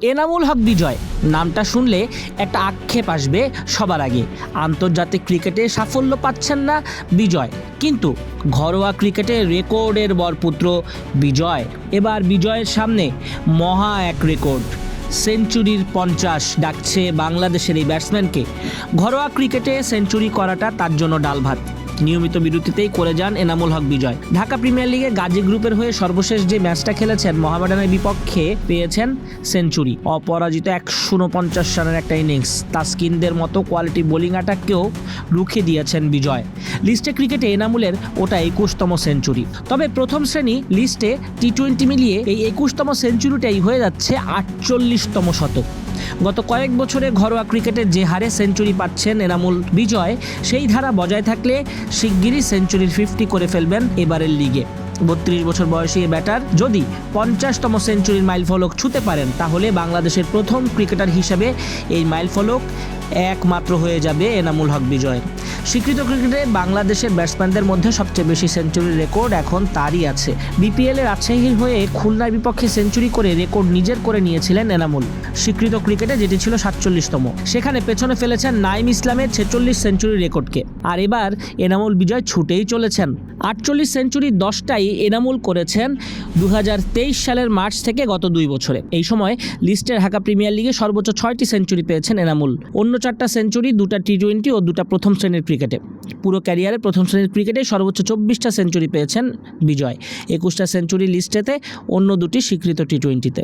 এনামুল হক বিজয় নামটা শুনলে একটা আক্ষেপ আসবে সবার আগে। আন্তর্জাতিক ক্রিকেটে সাফল্য পাচ্ছেন না বিজয়, কিন্তু ঘরোয়া ক্রিকেটে রেকর্ডের বরপুত্র বিজয়। এবার বিজয়ের সামনে মহা এক রেকর্ড, সেঞ্চুরির 50 ডাকছে বাংলাদেশের এই ব্যাটসম্যানকে। ঘরোয়া ক্রিকেটে সেঞ্চুরি করাটা তার জন্য ডাল ভাত। নিয়মিত বিরতিতেই করে যান এনামুল হক বিজয়। ঢাকা প্রিমিয়ার লিগে গাজী গ্রুপের হয়ে সর্বশেষ যে ম্যাচটা খেলেছেন মোহামেডানের বিপক্ষে পেয়েছেন সেঞ্চুরি। অপরাজিত 149 রানের একটা ইনিংস, তাসকিনদের মতো কোয়ালিটি বোলিং অ্যাটাককেও রুখে দিয়েছেন বিজয়। লিস্টে ক্রিকেটে এনামুলের ওটা 21তম সেঞ্চুরি। তবে প্রথম শ্রেণী লিস্টে টি-20 মিলিয়ে এই 21তম সেঞ্চুরিটাই হয়ে যাচ্ছে 48তম শতক। গত কয়েক বছরে ঘরোয়া ক্রিকেটে যে হারে সেঞ্চুরি পাচ্ছেন এনামুল বিজয়, সেই ধারা বজায় থাকলে শিগগিরই সেঞ্চুরির 50 করে ফেলবেন এবারের লিগে। 32 বছর বয়সী এই ব্যাটার যদি 50তম সেঞ্চুরির মাইলফলক ছুঁতে পারেন, তাহলে বাংলাদেশের প্রথম ক্রিকেটার হিসেবে এই মাইলফলক একমাত্র হয়ে যাবে এনামুল হক বিজয়। স্বীকৃত ক্রিকেটে বাংলাদেশের ব্যাটসম্যানদের মধ্যে সবচেয়ে বেশি সেঞ্চুরির রেকর্ড এখন তারই আছে। বিপিএলে রাজশাহীর হয়ে খুলনার বিপক্ষে সেঞ্চুরি করে রেকর্ড নিজের করে নিয়েছিলেন এনামুল। স্বীকৃত ক্রিকেটে যেটি ছিল 47তম, সেখানে পেছনে ফেলেছেন নাইম ইসলামের 46 সেঞ্চুরির রেকর্ডকে। আর এবার এনামুল বিজয় ছুটেই চলেছেন। 48 সেঞ্চুরির 10টাই এনামুল করেছেন 2023 সালের মার্চ থেকে গত 2 বছরে। এই সময় লিস্টে ঢাকা প্রিমিয়ার লিগে সর্বোচ্চ 6টি সেঞ্চুরি পেয়েছেন এনামুল। অন্য 4টা সেঞ্চুরি 2টা টি-20 ও 2টা প্রথম শ্রেণীর ক্রিকেটে। পুরো ক্যারিয়ারে প্রথম শ্রেণীর ক্রিকেটে সর্বোচ্চ 24টা সেঞ্চুরি পেয়েছেন বিজয়। 21টা সেঞ্চুরি লিস্টেতে, অন্য 2টি স্বীকৃত টি-20-তে।